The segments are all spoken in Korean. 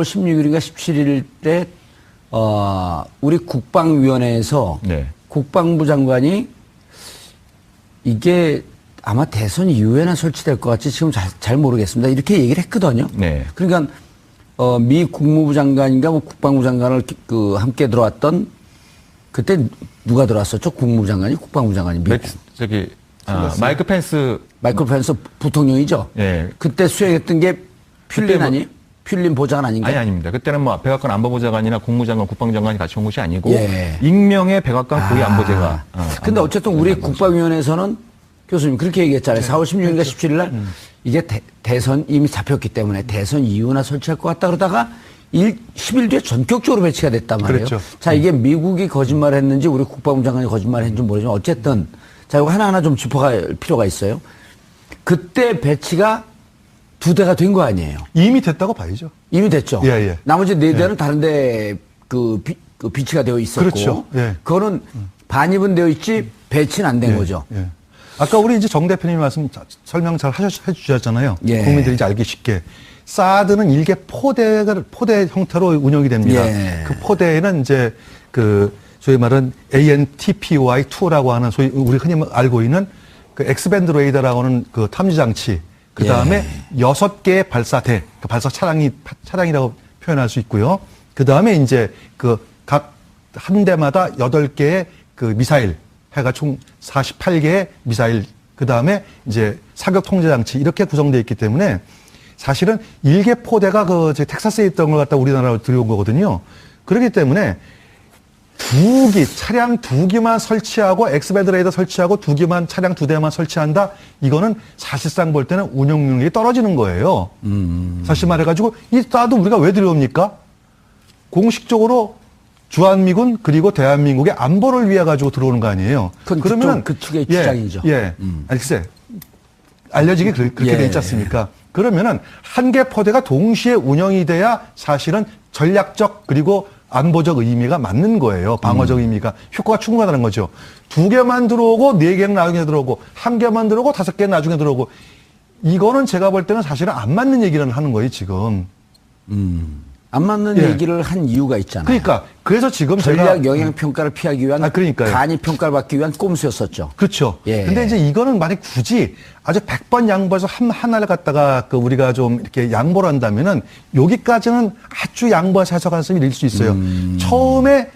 16일인가 17일에 우리 국방위원회에서 네. 국방부 장관이 이게 아마 대선 이후에나 설치될 것 같지 지금 잘 모르겠습니다. 이렇게 얘기를 했거든요. 네. 그러니까 미 국무부 장관인가 뭐 국방부 장관을 함께 들어왔던 그때 누가 들어왔었죠? 국무부 장관이 국방부 장관이 마이크 펜스. 마이클 펜스 부통령이죠. 예. 그때 수행했던 게 퓰린 아니? 퓰린 보좌관 아닌가요? 아니, 아닙니다. 그때는 뭐 백악관 안보보좌관이나 국무장관, 국방장관이 같이 온 것이 아니고 예. 익명의 백악관 고위 안보제가. 근데 어쨌든 우리 국방위원회에서는 교수님 그렇게 얘기했잖아요. 4월 16일인가 17일 날 이게 대선 이미 잡혔기 때문에 대선 이후나 설치할 것 같다 그러다가 10일 뒤에 전격적으로 배치가 됐단 말이에요. 그렇죠. 자, 이게 미국이 거짓말을 했는지 우리 국방부 장관이 거짓말을 했는지 모르지만 어쨌든 자, 이거 하나하나 좀 짚어갈 필요가 있어요. 그때 배치가 2대가 된 거 아니에요? 이미 됐다고 봐야죠. 이미 됐죠. 예, 예. 나머지 4대는 다른데 비치가 되어 있었고. 그렇죠. 예. 그거는 반입은 되어 있지 배치는 안 된 거죠. 예. 아까 우리 이제 정 대표님 설명 잘 해주셨잖아요. 예. 국민들이 이제 알기 쉽게. 사드는 일개 포대 형태로 운영이 됩니다. 예. 그 포대에는 이제 소위 말하는 ANTPY2라고 하는 소위 우리 흔히 알고 있는 그 X밴드 레이더라고 하는 그 탐지 장치. 그 다음에 6개의 발사대, 그 발사 차량이라고 표현할 수 있고요. 그 다음에 이제 각 한 대마다 8개의 그 미사일 해가 총 48개의 미사일, 그 다음에 이제 사격 통제 장치 이렇게 구성되어 있기 때문에 사실은 일개 포대가 텍사스에 있던 걸 갖다 우리나라로 들여온 거거든요. 그렇기 때문에 차량 2기만 설치하고 엑스밴드 레이더 설치하고 차량 2대만 설치한다. 이거는 사실상 볼 때는 운영 능력이 떨어지는 거예요. 사실 말해가지고 이 사드 우리가 왜 들여옵니까? 공식적으로 주한미군 그리고 대한민국의 안보를 위해 가지고 들어오는 거 아니에요. 그러면 그쪽의 주장이죠. 아니 글쎄 알려지게 그렇게 돼 있지 않습니까? 그러면은 한 개 포대가 동시에 운영이 돼야 사실은 전략적 그리고 안보적 의미가 맞는 거예요. 방어적 의미가 효과가 충분하다는 거죠. 2개만 들어오고 4개는 나중에 들어오고 1개만 들어오고 5개는 나중에 들어오고 이거는 제가 볼 때는 사실은 안 맞는 얘기를 하는 거예요, 지금. 안 맞는 얘기를 한 이유가 있잖아요. 그러니까 그래서 지금 전략 영향 평가를 피하기 위한 그러니까요. 간이 평가를 받기 위한 꼼수였었죠. 그렇죠. 예. 근데 이제 이거는 만약 굳이 아주 100번 양보해서 하나를 갖다가 우리가 좀 이렇게 양보를 한다면은 여기까지는 아주 양보해서 해석할 수 있을 수 있어요. 처음에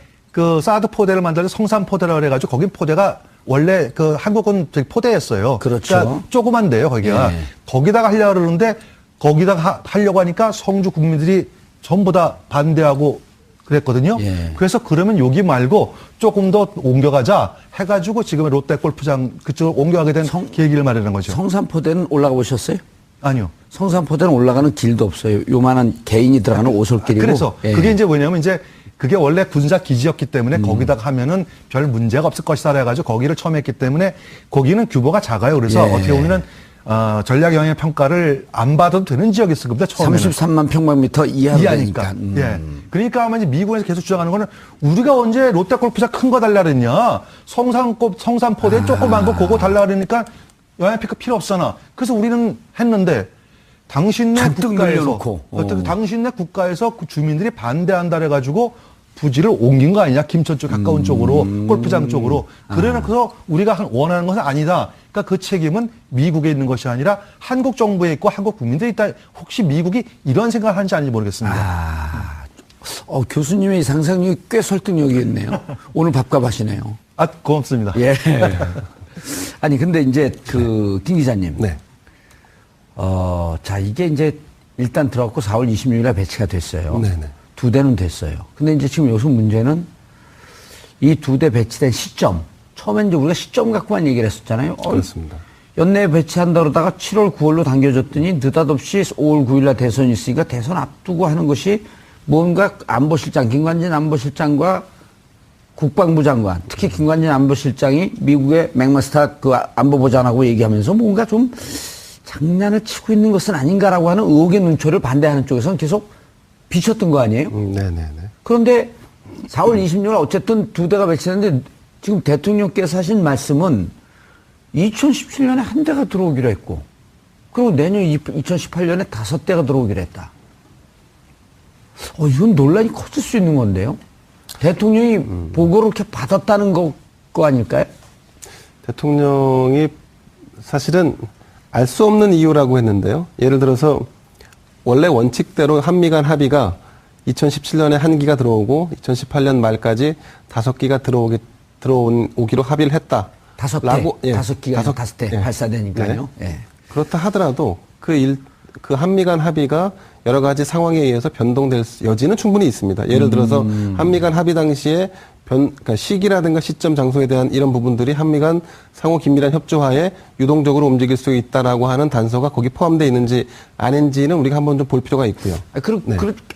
사드 포대를 만들 때 성산 포대라고 해가지고 거긴 포대가 원래 한국은 포대였어요. 그렇죠. 그러니까 조그만데요, 거기가. 거기다가 하려고 그러는데 거기다가 하려고 하니까 성주 국민들이 전부 다 반대하고 그랬거든요. 예. 그래서 그러면 여기 말고 조금 더 옮겨가자 해가지고 지금의 롯데 골프장 그쪽으로 옮겨가게 된 계기를 마련한 거죠. 성산포대는 올라가 보셨어요? 아니요. 성산포대는 올라가는 길도 없어요. 요만한 개인이 들어가는 오솔길이고. 그래서 그게 이제 뭐냐면 이제 그게 원래 군사 기지였기 때문에 거기다가 하면은 별 문제가 없을 것이다 해가지고 거기를 처음 했기 때문에 거기는 규모가 작아요. 그래서 어떻게 보면은 전략 영향 평가를 안 받아도 되는 지역이었을 겁니다. 처음에는. 33만 평방미터 이하니까. 예. 그러니까 아마 이제 미국에서 계속 주장하는 거는 우리가 언제 롯데 골프장 큰 거 달라 그랬냐. 성산포대 조그만 거 그거 달라 그러니까 영향 평가 필요 없잖아. 그래서 우리는 했는데 당신네 국가에서 그 주민들이 반대한다 그래가지고 부지를 옮긴 거 아니냐. 김천 쪽 가까운 쪽으로 골프장 쪽으로. 그래서 우리가 원하는 것은 아니다. 그러니까 그 책임은 미국에 있는 것이 아니라 한국 정부에 있고 한국 국민들이 있다. 혹시 미국이 이런 생각을 하는지 아닌지 모르겠습니다. 교수님의 상상력이 꽤 설득력이 있네요. 오늘 밥값 하시네요. 고맙습니다. 예. 아니 근데 이제 김 기자님. 네. 자 이게 이제 일단 들어갔고 4월 26일에 배치가 됐어요. 네네. 2대는 됐어요. 근데 이제 지금 여기서 문제는 이 2대 배치된 시점. 처음엔 이제 우리가 시점 갖고만 얘기를 했었잖아요. 그렇습니다. 연내에 배치한다 그러다가 7월 9월로 당겨졌더니 느닷없이 5월 9일날 대선이 있으니까 대선 앞두고 하는 것이 뭔가 안보실장, 김관진 안보실장과 국방부 장관, 특히 김관진 안보실장이 미국의 맥마스터 안보보좌관하고 얘기하면서 뭔가 좀 장난을 치고 있는 것은 아닌가라고 하는 의혹의 눈초리를 반대하는 쪽에서는 계속 비쳤던 거 아니에요? 네네네. 그런데 4월 26일 어쨌든 2대가 배치됐는데 지금 대통령께서 하신 말씀은 2017년에 한 대가 들어오기로 했고 그리고 내년 2018년에 5대가 들어오기로 했다. 이건 논란이 커질 수 있는 건데요. 대통령이 보고를 이렇게 받았다는 거 아닐까요? 대통령이 사실은 알 수 없는 이유라고 했는데요. 예를 들어서 원래 원칙대로 한미 간 합의가 2017년에 한 기가 들어오고 2018년 말까지 5기가 들어오기로 합의를 했다. 다섯 대 예. 발사되니까요. 네. 예. 그렇다 하더라도 그 한미 간 합의가 여러 가지 상황에 의해서 변동될 여지는 충분히 있습니다. 예를 들어서 한미 간 합의 당시에 그러니까 시기라든가 시점, 장소에 대한 이런 부분들이 한미 간 상호 긴밀한 협조하에 유동적으로 움직일 수 있다라고 하는 단서가 거기 포함되어 있는지 아닌지는 우리가 한번 좀 볼 필요가 있고요.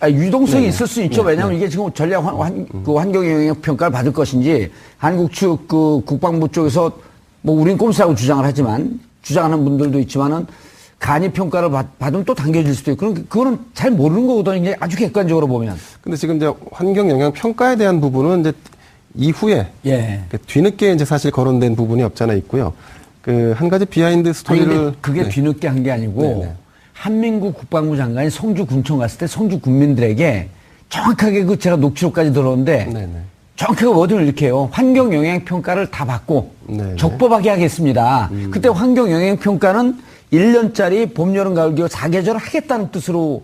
유동성이 있을 수 있죠. 왜냐하면 이게 지금 전략 환경 영향 평가를 받을 것인지 한국 측 국방부 쪽에서 뭐 우린 꼼수라고 주장을 하지만 주장하는 분들도 있지만은 간이 평가를 받으면 또 당겨질 수도 있고 그거는 잘 모르는 거거든요. 이제 아주 객관적으로 보면. 근데 지금 이제 환경 영향 평가에 대한 부분은 이제 이후에 뒤늦게 이제 사실 거론된 부분이 없잖아 있고요. 한 가지 비하인드 스토리를 그게 뒤늦게 한 게 아니고 한민구 국방부 장관이 성주 군청 갔을 때 성주 군민들에게 정확하게 제가 녹취록까지 들었는데 정확하게 워딩을 이렇게 해요. 환경 영향 평가를 다 받고 적법하게 하겠습니다. 그때 환경 영향 평가는 1년짜리 봄, 여름, 가을, 겨울 4계절을 하겠다는 뜻으로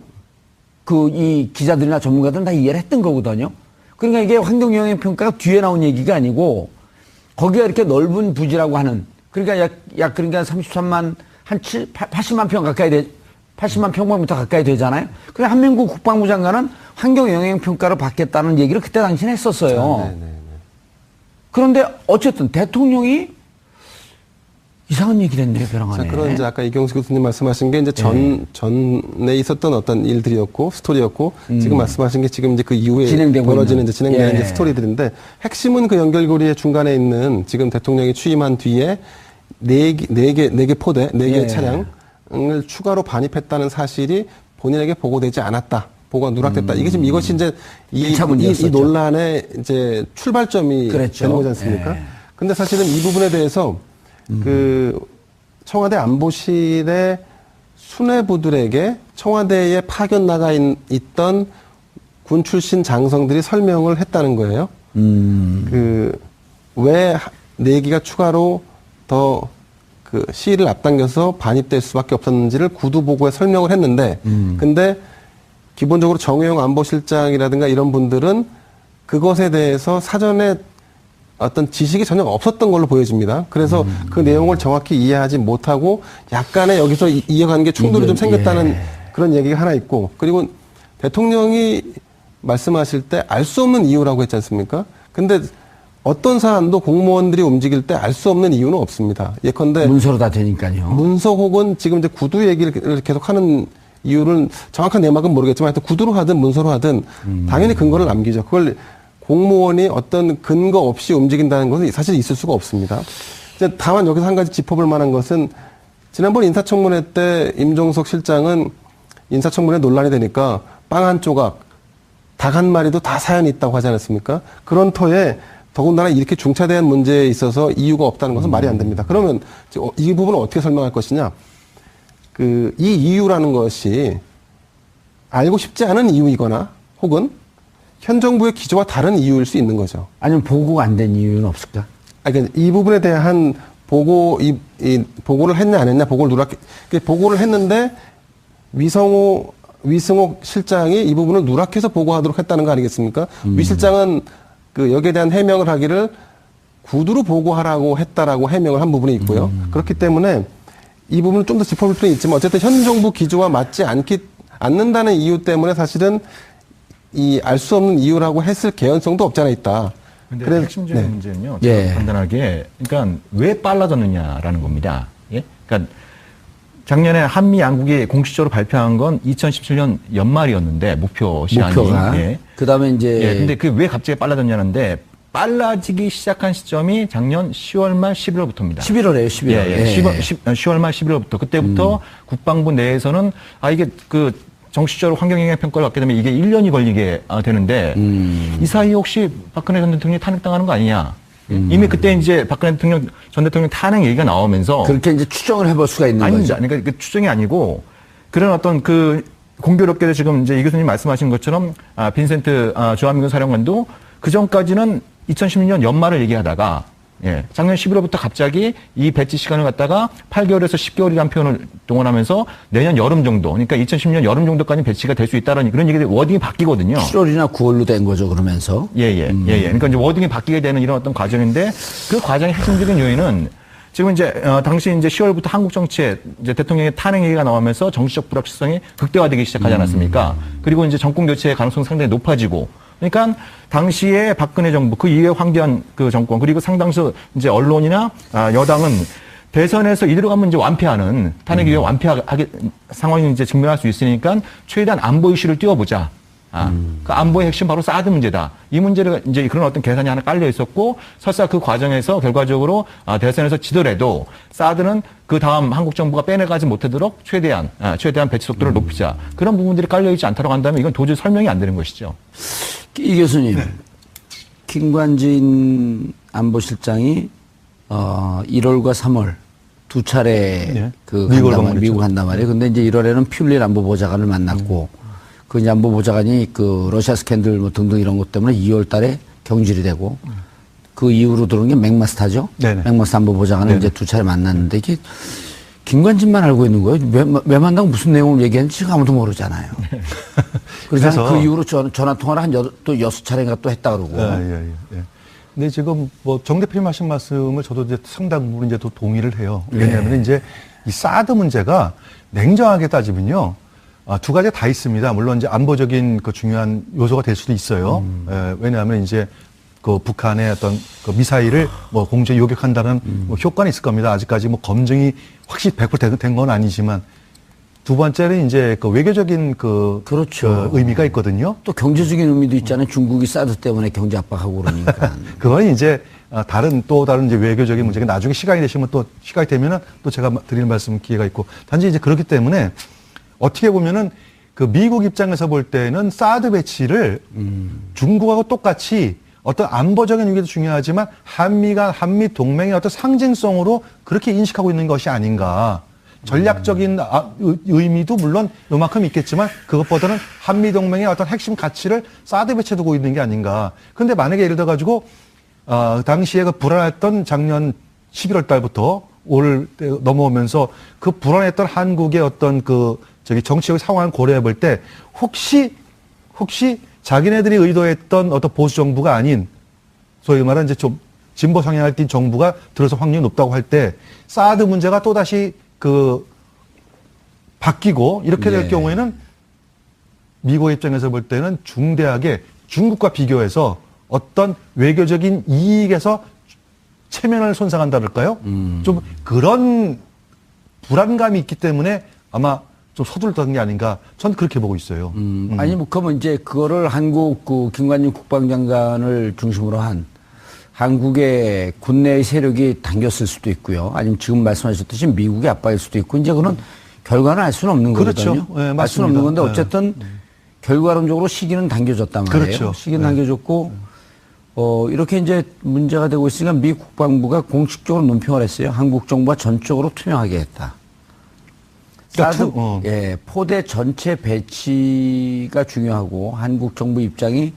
이 기자들이나 전문가들은 다 이해를 했던 거거든요. 그러니까 이게 환경 영향 평가가 뒤에 나온 얘기가 아니고 거기가 이렇게 넓은 부지라고 하는 그러니까 그러니까 33만 80만 평 가까이 80만 평방미터 가까이 되잖아요. 그래 한민구 국방부 장관은 환경 영향 평가를 받겠다는 얘기를 그때 당시에 했었어요. 그런데 어쨌든 대통령이 이상한 얘기를 했네요, 벼랑하네. 그런 이제 아까 이경수 교수님 말씀하신 게 이제 전에 있었던 어떤 일들이었고 스토리였고 지금 말씀하신 게 지금 이제 그 이후에 벌어지는 진행되는 이제 스토리들인데 핵심은 그 연결고리의 중간에 있는 지금 대통령이 취임한 뒤에 네 개 포대, 4개의 차량을 추가로 반입했다는 사실이 본인에게 보고되지 않았다. 보고가 누락됐다. 이게 지금 이것이 이제 이 논란의 이제 출발점이 되는 거지 않습니까? 근데 사실은 이 부분에 대해서 청와대 안보실의 수뇌부들에게 청와대에 파견 나가 있던 군 출신 장성들이 설명을 했다는 거예요. 왜 4기가 추가로 더 시일을 앞당겨서 반입될 수밖에 없었는지를 구두 보고에 설명을 했는데, 근데 기본적으로 정의용 안보실장이라든가 이런 분들은 그것에 대해서 사전에 어떤 지식이 전혀 없었던 걸로 보여집니다. 그래서 그 내용을 정확히 이해하지 못하고 약간의 여기서 이해관계 충돌이 좀 생겼다는 그런 얘기가 하나 있고, 그리고 대통령이 말씀하실 때 알 수 없는 이유라고 했지 않습니까? 근데 어떤 사안도 공무원들이 움직일 때 알 수 없는 이유는 없습니다. 예컨대 문서로 다 되니까요. 문서 혹은 지금 이제 구두 얘기를 계속 하는 이유는 정확한 내막은 모르겠지만 하여튼 구두로 하든 문서로 하든 당연히 근거를 남기죠. 그걸 공무원이 어떤 근거 없이 움직인다는 것은 사실 있을 수가 없습니다. 이제 다만 여기서 한 가지 짚어볼 만한 것은 지난번 인사청문회 때 임종석 실장은 인사청문회 논란이 되니까 빵 한 조각, 닭 한 마리도 다 사연이 있다고 하지 않았습니까? 그런 터에 더군다나 이렇게 중차대한 문제에 있어서 이유가 없다는 것은 말이 안 됩니다. 그러면 이 부분을 어떻게 설명할 것이냐? 이 이유라는 것이 알고 싶지 않은 이유이거나 혹은 현 정부의 기조와 다른 이유일 수 있는 거죠. 아니면 보고가 안 된 이유는 없을까? 그러니까 이 부분에 대한 보고를 했냐 안 했냐, 보고를 했는데 위승호 실장이 이 부분을 누락해서 보고하도록 했다는 거 아니겠습니까? 위 실장은 여기에 대한 해명을 하기를 구두로 보고하라고 했다라고 해명을 한 부분이 있고요. 그렇기 때문에 이 부분을 좀 더 짚어볼 필요는 있지만 어쨌든 현 정부 기조와 맞지 않는다는 이유 때문에 사실은 알 수 없는 이유라고 했을 개연성도 없지 않아 있다. 그런데 핵심적인 문제는요. 제가 판단하기에 그러니까 왜 빨라졌느냐라는 겁니다. 예? 그러니까 작년에 한미 양국이 공식적으로 발표한 건 2017년 연말이었는데 목표가 예. 그다음에 이제 근데 왜 갑자기 빨라졌냐는데 빨라지기 시작한 시점이 작년 10월 말 11월부터입니다. 11월에요, 11월. 10월 말 11월부터 그때부터 국방부 내에서는 이게 정식적으로 환경영향 평가를 받게 되면 이게 1년이 걸리게 되는데 이 사이에 혹시 박근혜 전 대통령이 탄핵당하는 거 아니냐? 이미 그때 이제 박근혜 전 대통령 탄핵 얘기가 나오면서 그렇게 이제 추정을 해볼 수가 있는 아닙니다. 거죠. 그러니까 추정이 아니고 그런 어떤 공교롭게도 지금 이제 이 교수님 말씀하신 것처럼 빈센트 주한미군 사령관도 그 전까지는 2016년 연말을 얘기하다가 예, 작년 11월부터 갑자기 이 배치 시간을 갖다가 8개월에서 10개월이라는 표현을 동원하면서 내년 여름 정도, 그러니까 2016년 여름 정도까지 배치가 될 수 있다는 그런 얘기들 워딩이 바뀌거든요. 7월이나 9월로 된 거죠, 그러면서. 예. 그러니까 이제 워딩이 바뀌게 되는 이런 어떤 과정인데 그 과정의 핵심적인 요인은 지금 이제 당시 이제 10월부터 한국 정치에 이제 대통령의 탄핵 얘기가 나오면서 정치적 불확실성이 극대화되기 시작하지 않았습니까? 그리고 이제 정권 교체의 가능성이 상당히 높아지고. 그러니까 당시에 박근혜 정부 그 이후에 황교안 그 정권 그리고 상당수 이제 언론이나 여당은 대선에서 이대로 가면 이제 완패하는 탄핵 이후에 완패하게 상황이 이제 직면할 수 있으니까 최대한 안보 이슈를 띄워보자. 그 안보의 핵심 바로 사드 문제다. 이 문제를 이제 그런 어떤 계산이 하나 깔려 있었고 설사 그 과정에서 결과적으로 대선에서 지더라도 사드는 그 다음 한국 정부가 빼내가지 못하도록 최대한 배치 속도를 높이자. 그런 부분들이 깔려 있지 않다고 한다면 이건 도저히 설명이 안 되는 것이죠. 이 교수님, 김관진 안보실장이 1월과 3월 두 차례 그 미국 간단 말이에요. 근데 이제 1월에는 퓰린 안보보좌관을 만났고 그 이제 안보보좌관이 그 러시아 스캔들 뭐 등등 이런 것 때문에 2월 달에 경질이 되고 그 이후로 들어온 게 맥마스터죠. 네네. 맥마스터 안보보좌관을 네네. 이제 두 차례 만났는데 이게 김관진만 알고 있는 거예요. 왜 만나고 무슨 내용을 얘기했는지 지금 아무도 모르잖아요. 그래서 그 이후로 전화 통화를 또 6차례인가 또 했다 그러고. 예. 근데 지금 뭐 정 대표님 하신 말씀을 저도 이제 상당 부분 이제 또 동의를 해요. 왜냐하면 이제 이 사드 문제가 냉정하게 따지면요. 두 가지 다 있습니다. 물론 이제 안보적인 그 중요한 요소가 될 수도 있어요. 왜냐하면 이제 그 북한의 어떤 그 미사일을 뭐 공중에 요격한다는 뭐 효과는 있을 겁니다. 아직까지 뭐 검증이 확실히 100% 된 건 아니지만 두 번째는 이제 그 외교적인 그렇죠. 의미가 있거든요. 또 경제적인 의미도 있잖아요. 중국이 사드 때문에 경제 압박하고 그러니까. 그건 이제 다른 이제 외교적인 문제가 나중에 시간이 되시면 또 시간이 되면은 또 제가 드릴 말씀 기회가 있고 단지 이제 그렇기 때문에 어떻게 보면은 그 미국 입장에서 볼 때는 사드 배치를 중국하고 똑같이 어떤 안보적인 의미도 중요하지만 한미 동맹의 어떤 상징성으로 그렇게 인식하고 있는 것이 아닌가. 전략적인 의미도 물론 요만큼 있겠지만 그것보다는 한미 동맹의 어떤 핵심 가치를 사드 배치에 두고 있는 게 아닌가. 그런데 만약에 예를 들어 가지고 당시에 그 불안했던 작년 11월 달부터 올 넘어오면서 그 불안했던 한국의 어떤 정치적 상황을 고려해 볼 때 혹시 자기네들이 의도했던 어떤 보수 정부가 아닌 소위 말하는 이제 좀 진보 성향을 띈 정부가 들어서 확률이 높다고 할 때 사드 문제가 또다시 바뀌고 이렇게 될 경우에는 미국 입장에서 볼 때는 중대하게 중국과 비교해서 어떤 외교적인 이익에서 체면을 손상한다랄까요? 좀 그런 불안감이 있기 때문에 아마 좀 서둘렀던 게 아닌가. 전 그렇게 보고 있어요. 아니, 뭐, 그러면 이제 그거를 한국 김관진 국방장관을 중심으로 한 한국의 군내의 세력이 당겼을 수도 있고요. 아니면 지금 말씀하셨듯이 미국의 압박일 수도 있고, 이제 그런 결과는 알 수는 없는 거거든요. 그렇죠. 네, 알 수는 없는 건데 어쨌든 결과론적으로 시기는 당겨졌단 말이에요. 그렇죠. 시기는 당겨졌고, 이렇게 이제 문제가 되고 있으니까 미 국방부가 공식적으로 논평을 했어요. 한국 정부가 전적으로 투명하게 했다. 사드, 포대 전체 배치가 중요하고 한국 정부 입장이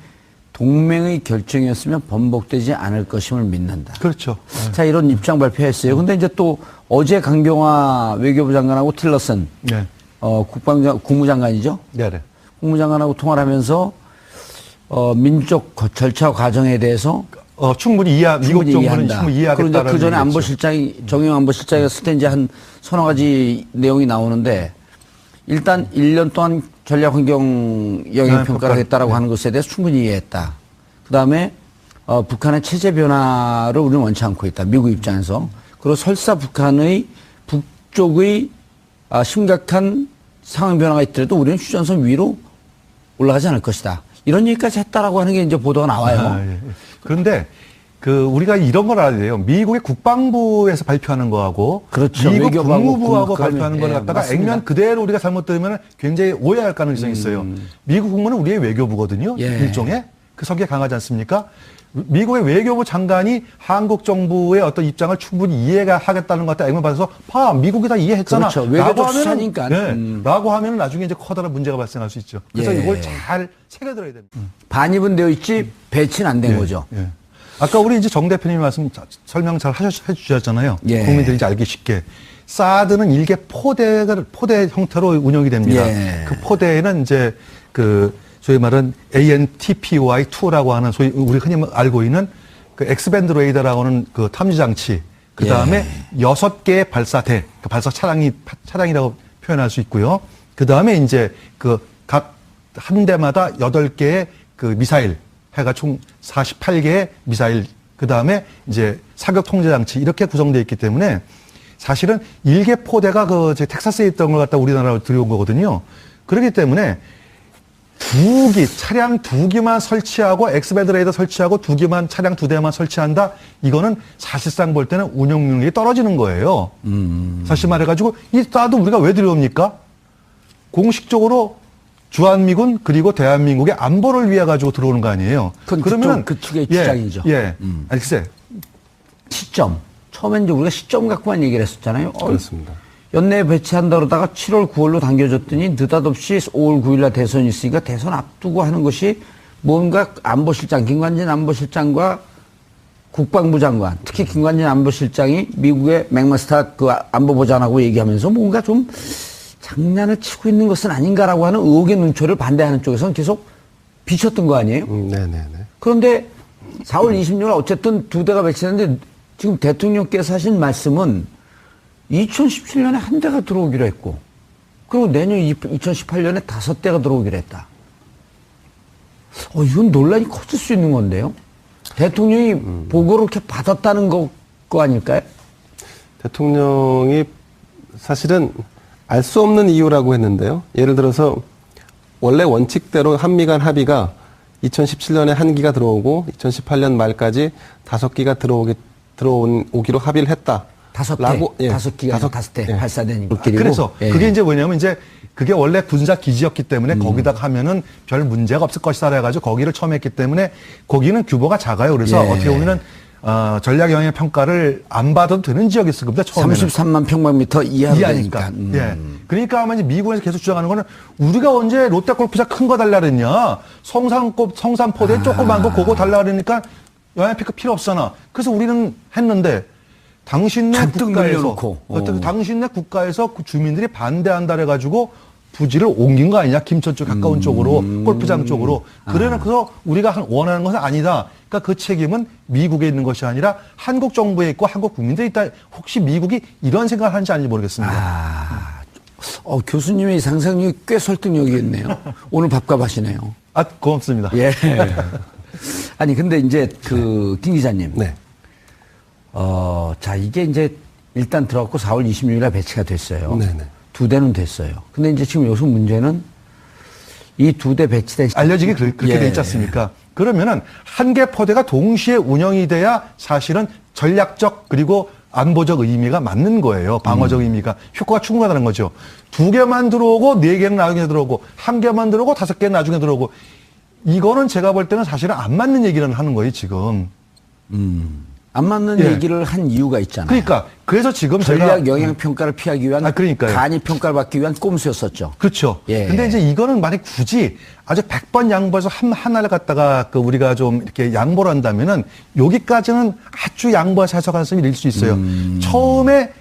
동맹의 결정이었으면 번복되지 않을 것임을 믿는다. 그렇죠. 자, 이런 입장 발표했어요. 근데 이제 또 어제 강경화 외교부 장관하고 틸러슨, 국무장관이죠? 네네. 국무장관하고 통화를 하면서 민족 절차 과정에 대해서 충분히 미국 정부는 충분히 이해하겠다라는 그런데 그 전에 안보실장이 정영 안보실장이었을 때 이제 한 서너 가지 내용이 나오는데 일단 1년 동안 전략 환경 영향 평가를 했다라고 하는 것에 대해서 충분히 이해했다. 그다음에 북한의 체제 변화를 우리는 원치 않고 있다. 미국 입장에서. 그리고 설사 북한의 북쪽의 심각한 상황 변화가 있더라도 우리는 휴전선 위로 올라가지 않을 것이다. 이런 얘기까지 했다라고 하는 게 이제 보도가 나와요. 예. 그런데 우리가 이런 걸 알아야 돼요. 미국의 국방부에서 발표하는 거하고 그렇죠. 미국 외교부하고 국무부하고 발표하는 걸 갖다가 맞습니다. 액면 그대로 우리가 잘못 들으면 굉장히 오해할 가능성이 있어요. 미국 국무는 우리의 외교부거든요. 일종의. 그 성격이 강하지 않습니까? 미국의 외교부 장관이 한국 정부의 어떤 입장을 충분히 이해가 하겠다는 것 같다. 액면 받아서 봐, 미국이 다 이해했잖아. 그렇죠. 외교적 수사니까. 라고 하면은 나중에 이제 커다란 문제가 발생할 수 있죠. 그래서 예. 이걸 잘 새겨들어야 됩니다. 반입은 되어 있지 배치는 안 된 예, 거죠. 예. 아까 우리 이제 정 대표님이 설명 잘 해주셨잖아요. 예. 국민들이 이제 알기 쉽게. 사드는 일개 포대 형태로 운영이 됩니다. 예. 그 포대에는 이제 소위 말하는 ANTPY2라고 하는 소위 우리 흔히 알고 있는 그 엑스밴드 레이더라고 하는 그 탐지 장치, 그 다음에 6개의 발사대, 그 발사 차량이라고 표현할 수 있고요. 그 다음에 이제 각 한 대마다 8개의 그 미사일 해가 총 48개의 미사일, 그 다음에 이제 사격 통제 장치 이렇게 구성되어 있기 때문에 사실은 일개 포대가 텍사스에 있던 걸 갖다 우리나라로 들여온 거거든요. 그렇기 때문에 차량 2기만 설치하고 엑스밴드 레이더 설치하고 차량 2대만 설치한다. 이거는 사실상 볼 때는 운영 능력이 떨어지는 거예요. 사실 말해가지고 이 사드 우리가 왜 들여옵니까? 공식적으로 주한미군 그리고 대한민국의 안보를 위해 가지고 들어오는 거 아니에요. 그러면 그쪽의 주장이죠. 예. 아니 글쎄. 시점. 처음엔 이제 우리가 시점 갖고만 얘기를 했었잖아요. 그렇습니다. 연내에 배치한다 그러다가 7월 9월로 당겨졌더니 느닷없이 5월 9일날 대선이 있으니까 대선 앞두고 하는 것이 뭔가 안보실장, 김관진 안보실장과 국방부 장관, 특히 김관진 안보실장이 미국의 맥마스터 그 안보보좌관하고 얘기하면서 뭔가 좀 장난을 치고 있는 것은 아닌가라고 하는 의혹의 눈초리를 반대하는 쪽에서는 계속 비쳤던 거 아니에요? 네네네. 그런데 4월 26일 어쨌든 2대가 배치했는데 지금 대통령께서 하신 말씀은 2017년에 한 대가 들어오기로 했고, 그리고 내년 2018년에 5대가 들어오기로 했다. 이건 논란이 커질 수 있는 건데요. 대통령이 보고를 이렇게 받았다는 거 아닐까요? 대통령이 사실은 알 수 없는 이유라고 했는데요. 예를 들어서 원래 원칙대로 한미 간 합의가 2017년에 1기가 들어오고 2018년 말까지 5기가 들어오기로 합의를 했다. 5기가 5대 발사되니까. 그래서 그게 이제 뭐냐면 이제 그게 원래 군사 기지였기 때문에 거기다가 하면은 별 문제가 없을 것이다 해가지고 거기를 처음 했기 때문에 거기는 규모가 작아요. 그래서 어떻게 보면은 전략 영향 평가를 안 받아도 되는 지역이 있을 겁니다. 처음에는 33만 평방미터 이하니까. 예. 그러니까 아마 이제 미국에서 계속 주장하는 거는 우리가 언제 롯데골프장 큰 거 달라 그랬냐. 성산포대 조그만 거 그거 달라 그러니까 영향 평가 필요 없잖아. 그래서 우리는 했는데 당신네 국가에서 그 주민들이 반대한다 그래가지고 부지를 옮긴 거 아니냐. 김천 쪽 가까운 쪽으로 골프장 쪽으로. 그래서 우리가 원하는 것은 아니다. 그러니까 그 책임은 미국에 있는 것이 아니라 한국 정부에 있고 한국 국민들이 있다. 혹시 미국이 이런 생각을 하는지 아닌지 모르겠습니다. 교수님의 상상력이 꽤 설득력이 있네요. 오늘 밥값 하시네요. 고맙습니다. 예. 아니 근데 이제 김 기자님. 네. 자 이게 이제 일단 들어갔고 4월 26일에 배치가 됐어요. 네네. 2대는 됐어요. 근데 이제 지금 여기서 문제는 이 2대 배치된 알려지기 그렇게 돼 있지 않습니까? 그러면은 한 개 포대가 동시에 운영이 돼야 사실은 전략적 그리고 안보적 의미가 맞는 거예요. 방어적 의미가 효과가 충분하다는 거죠. 2개만 들어오고 4개는 나중에 들어오고 1개만 들어오고 5개는 나중에 들어오고 이거는 제가 볼 때는 사실은 안 맞는 얘기를 하는 거예요, 지금. 안 맞는 얘기를 한 이유가 있잖아요. 그러니까 그래서 지금 전략 영향 평가를 피하기 위한 그러니까요. 간이 평가를 받기 위한 꼼수였었죠. 그렇죠. 예. 근데 이제 이거는 만약 굳이 아주 100번 양보해서 하나를 갖다가 우리가 좀 이렇게 양보를 한다면은 여기까지는 아주 양보해서 해석할 수 있을 수 있어요. 처음에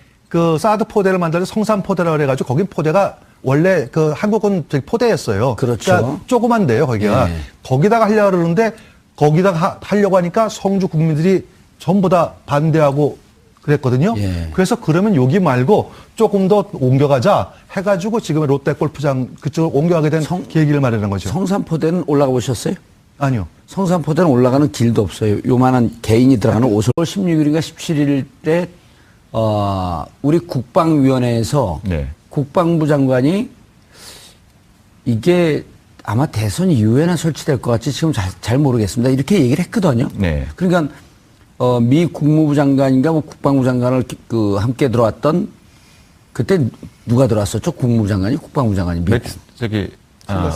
사드 포대를 만들어서 성산 포대라고 그래가지고 거긴 포대가 원래 한국은 포대였어요. 그렇죠. 그러니까 조그만데요, 거기가. 예. 거기다가 하려고 그러는데 거기다가 하려고 하니까 성주 국민들이 전부 다 반대하고 그랬거든요. 예. 그래서 그러면 여기 말고 조금 더 옮겨가자 해가지고 지금 롯데 골프장 그쪽으로 옮겨가게 된 계기를 말하는 거죠. 성산포대는 올라가 보셨어요? 아니요. 성산포대는 올라가는 길도 없어요. 요만한 개인이 들어가는 5월 16일인가 17일에 우리 국방위원회에서 국방부 장관이 이게 아마 대선 이후에나 설치될 것 같이 지금 잘 모르겠습니다. 이렇게 얘기를 했거든요. 네. 그러니까 미 국무부 장관인가 국방부 장관을 함께 들어왔던 그때 누가 들어왔었죠? 국무부 장관이 국방부 장관이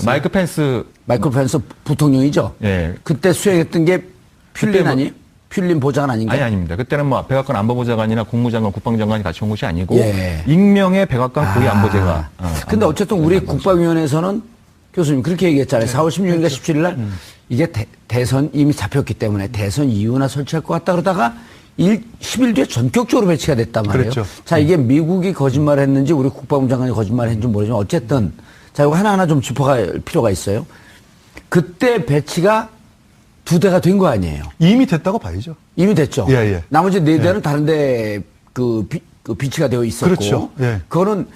마이크 펜스 마이클 펜스 부통령이죠. 예. 그때 수행했던 게 퓰린 그때 뭐- 아니? 퓰린 보좌관 아닌가? 아니 아닙니다. 그때는 뭐 백악관 안보보좌관이나 국무장관, 국방장관이 같이 온 것이 아니고 예. 익명의 백악관 고위 안보제가. 근데 어쨌든 우리 국방위원회에서는 교수님 그렇게 얘기했잖아요. 4월 16일과 17일 날 이게 대선 이미 잡혔기 때문에 대선 이후나 설치할 것 같다 그러다가 10일 뒤에 전격적으로 배치가 됐단 말이에요. 그렇죠. 자, 이게 미국이 거짓말을 했는지 우리 국방부 장관이 거짓말을 했는지 모르지만 어쨌든 자, 이거 하나하나 좀 짚어갈 필요가 있어요. 그때 배치가 2대가 된 거 아니에요. 이미 됐다고 봐야죠. 이미 됐죠. 예, 예. 나머지 4대는 다른데 그 비치가 되어 있었고. 그렇죠. 예. 그거는